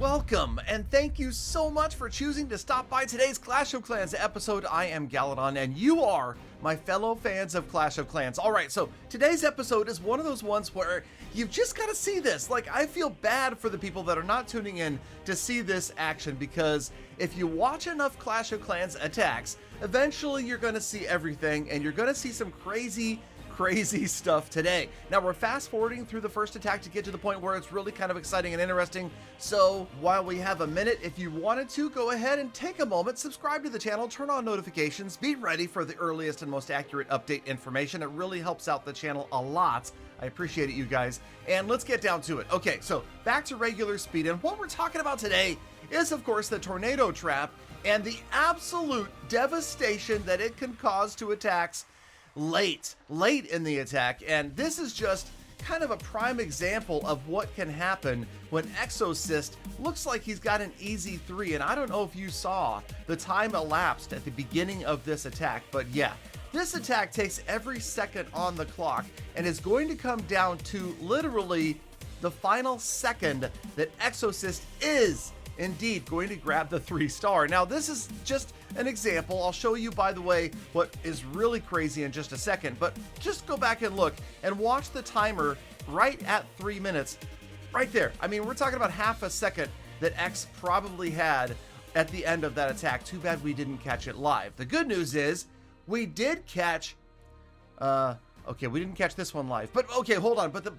welcome, and thank you so much for choosing to stop by today's Clash of Clans episode. I am Galadon, and you are my fellow fans of Clash of Clans. All right, so today's episode is one of those ones where you've just got to see this. Like, I feel bad for the people that are not tuning in to see this action, because if you watch enough Clash of Clans attacks, eventually you're going to see everything, and you're going to see some crazy stuff today. Now we're fast forwarding through the first attack to get to the point where it's really kind of exciting and interesting. So while we have a minute, if you wanted to, go ahead and take a moment, subscribe to the channel, turn on notifications, be ready for the earliest and most accurate update information. It really helps out the channel a lot. I appreciate it, you guys. And let's get down to it. Okay, so back to regular speed. And what we're talking about today is, of course, the tornado trap and the absolute devastation that it can cause to attacks late in the attack. And this is just kind of a prime example of what can happen when Exocyst looks like he's got an easy 3. And I don't know if you saw the time elapsed at the beginning of this attack, but yeah, this attack takes every second on the clock and is going to come down to literally the final second that Exocyst is indeed going to grab the 3-star. Now this is just an example. I'll show you, by the way, what is really crazy in just a second, but just go back and look and watch the timer right at 3 minutes right there. I mean, we're talking about half a second that X probably had at the end of that attack. Too bad we didn't catch it live. The good news is we did catch okay, we didn't catch this one live, but okay, hold on. But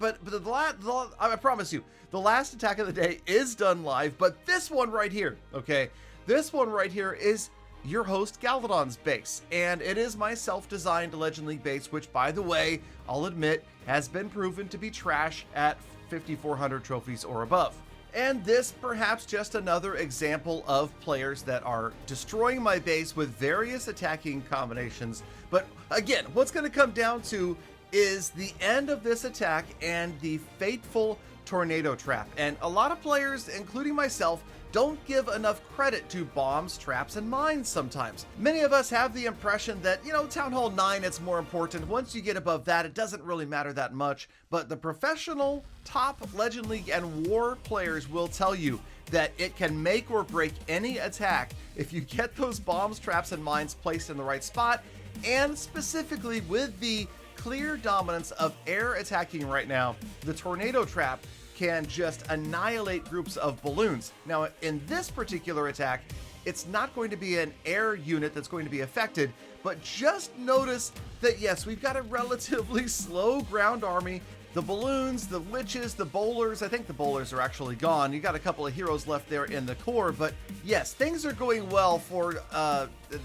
I promise you, the last attack of the day is done live. But this one right here, okay, this one right here is your host Galadon's base, and it is my self-designed Legend League base, which, by the way, I'll admit has been proven to be trash at 5,400 trophies or above. And this perhaps just another example of players that are destroying my base with various attacking combinations. But again, what's going to come down to is the end of this attack and the fateful tornado trap. And a lot of players, including myself, don't give enough credit to bombs, traps, and mines sometimes. Many of us have the impression that, you know, Town Hall 9, it's more important. Once you get above that, it doesn't really matter that much. But the professional top Legend League and War players will tell you that it can make or break any attack if you get those bombs, traps, and mines placed in the right spot, and specifically with the clear dominance of air attacking right now, the tornado trap can just annihilate groups of balloons. Now, in this particular attack, it's not going to be an air unit that's going to be affected, but just notice that, yes, we've got a relatively slow ground army. The balloons, the witches, the bowlers, I think the bowlers are actually gone. You got a couple of heroes left there in the core, but yes, things are going well for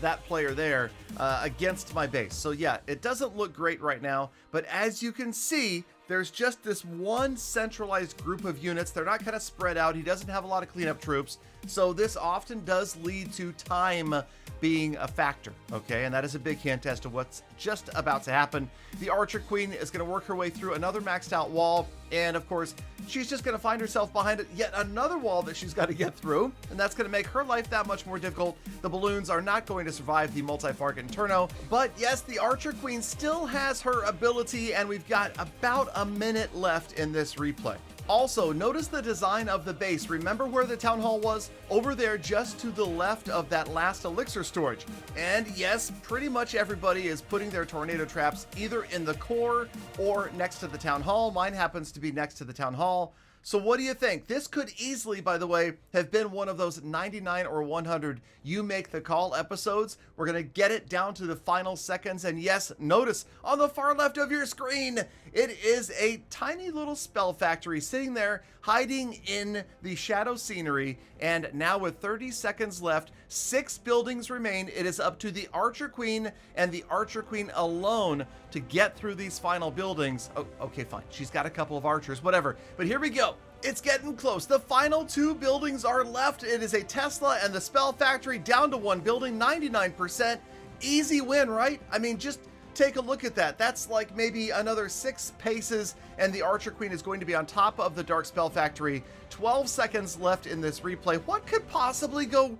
that player there against my base. So yeah, it doesn't look great right now, but as you can see, there's just this one centralized group of units. They're not kind of spread out. He doesn't have a lot of cleanup troops. So this often does lead to time being a factor, okay? And that is a big hint as to what's just about to happen. The Archer Queen is going to work her way through another maxed out wall. And of course, she's just going to find herself behind yet another wall that she's got to get through. And that's going to make her life that much more difficult. The balloons are not going to survive the multi-farg inferno. But yes, the Archer Queen still has her ability, and we've got about a minute left in this replay. Also, notice the design of the base. Remember where the town hall was? Over there, just to the left of that last elixir storage. And yes, pretty much everybody is putting their tornado traps either in the core or next to the town hall. Mine happens to be next to the town hall. So what do you think? This could easily, by the way, have been one of those 99 or 100 you make the call episodes. We're going to get it down to the final seconds. And yes, notice on the far left of your screen, it is a tiny little spell factory sitting there hiding in the shadow scenery. And now with 30 seconds left, 6 buildings remain. It is up to the Archer Queen and the Archer Queen alone to get through these final buildings. Oh, okay, fine. She's got a couple of archers, whatever. But here we go. It's getting close. The final 2 buildings are left. It is a Tesla and the Spell Factory down to 1 building, 99%. Easy win, right? I mean, just take a look at that. That's like maybe another 6 paces, and the Archer Queen is going to be on top of the Dark Spell Factory. 12 seconds left in this replay. What could possibly go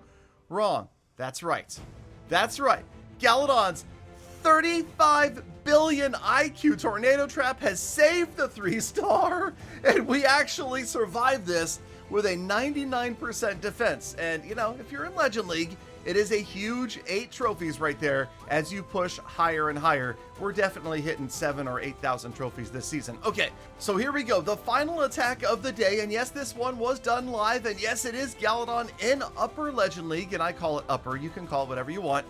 wrong? That's right. That's right. Galadon's 35 billion IQ tornado trap has saved the 3-star, and we actually survived this with a 99% defense. And, you know, if you're in Legend League, it is a huge 8 trophies right there as you push higher and higher. We're definitely hitting 7,000 or 8,000 trophies this season. Okay, so here we go. The final attack of the day. And yes, this one was done live. And yes, it is Galadon in Upper Legend League. And I call it Upper. You can call it whatever you want.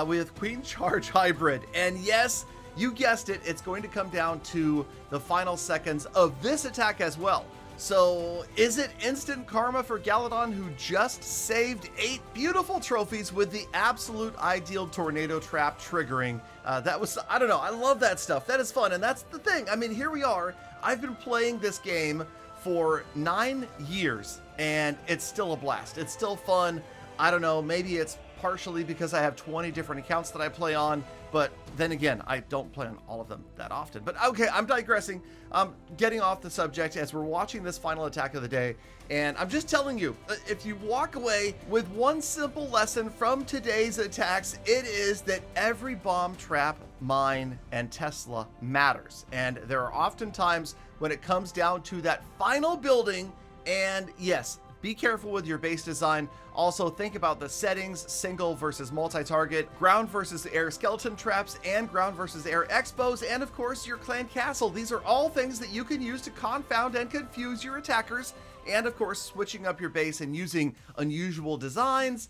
With Queen Charge Hybrid. And yes, you guessed it, it's going to come down to the final seconds of this attack as well. So is it instant karma for Galadon, who just saved 8 beautiful trophies with the absolute ideal tornado trap triggering? That was, I don't know, I love that stuff. That is fun, and that's the thing. I mean, here we are. I've been playing this game for 9 years, and it's still a blast. It's still fun. I don't know, maybe it's partially because I have 20 different accounts that I play on, but then again, I don't play on all of them that often. But okay, I'm digressing. I'm getting off the subject as we're watching this final attack of the day, and I'm just telling you, if you walk away with one simple lesson from today's attacks, it is that every bomb, trap, mine, and Tesla matters. And there are often times when it comes down to that final building, and yes, be careful with your base design. Also, think about the settings, single versus multi-target, ground versus air skeleton traps, and ground versus air expos, and of course, your clan castle. These are all things that you can use to confound and confuse your attackers, and of course, switching up your base and using unusual designs.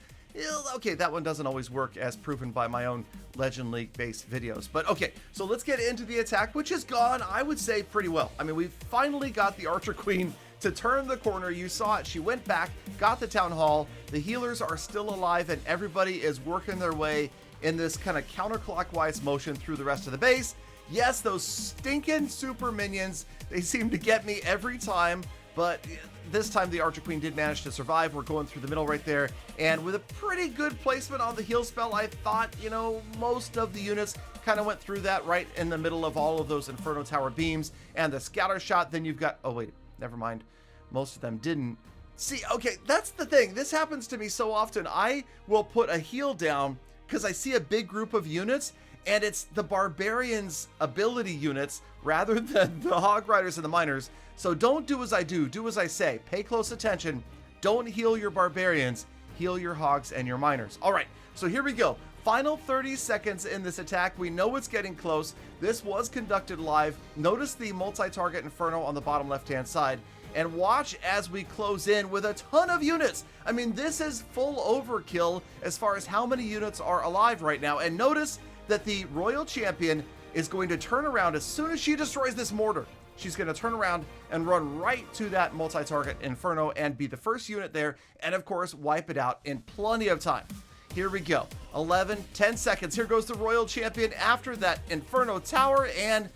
Okay, that one doesn't always work, as proven by my own Legend League based videos. But okay, so let's get into the attack, which has gone, I would say, pretty well. I mean, we've finally got the Archer Queen to turn the corner. You saw it. She went back, got the town hall. The healers are still alive, and everybody is working their way in this kind of counterclockwise motion through the rest of the base. Yes, those stinking super minions, they seem to get me every time, but this time the Archer Queen did manage to survive. We're going through the middle right there, and with a pretty good placement on the heal spell, I thought, you know, most of the units kind of went through that right in the middle of all of those Inferno Tower beams and the scatter shot. Then you've got, oh wait, never mind. Most of them didn't. See, okay, that's the thing. This happens to me so often. I will put a heal down because I see a big group of units, and it's the barbarians' ability units rather than the hog riders and the miners. So don't do as I do. Do as I say. Pay close attention. Don't heal your barbarians. Heal your hogs and your miners. All right, so here we go. Final 30 seconds in this attack. We know it's getting close. This was conducted live. Notice the multi-target Inferno on the bottom left-hand side. And watch as we close in with a ton of units. I mean, this is full overkill as far as how many units are alive right now. And notice that the Royal Champion is going to turn around as soon as she destroys this mortar. She's going to turn around and run right to that multi-target Inferno and be the first unit there. And of course, wipe it out in plenty of time. Here we go. 11, 10 seconds. Here goes the Royal Champion after that Inferno Tower. And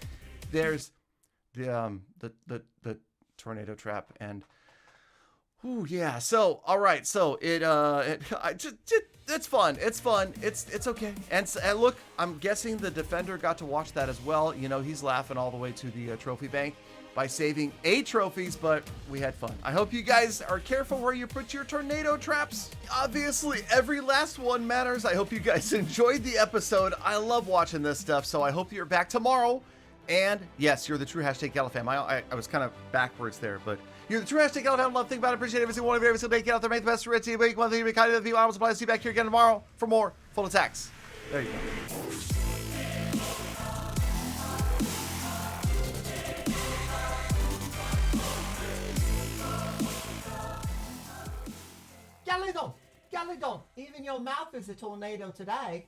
there's the tornado trap, and yeah, so all right, so it's fun, it's okay. And look, I'm guessing the defender got to watch that as well. You know, he's laughing all the way to the trophy bank by saving 8 trophies, but we had fun. I hope you guys are careful where you put your tornado traps. Obviously, every last one matters. I hope you guys enjoyed the episode. I love watching this stuff, so I hope you're back tomorrow. And yes, you're the true hashtag Galafam. I was kind of backwards there, but you're the true hashtag Galafam. Love, think about it, appreciate every single one of you, every single day. Get out there, make the best of it. See you, make one thing, be kind of the people. I will supply. See you back here again tomorrow for more full attacks. There you go. Galadon, even your mouth is a tornado today.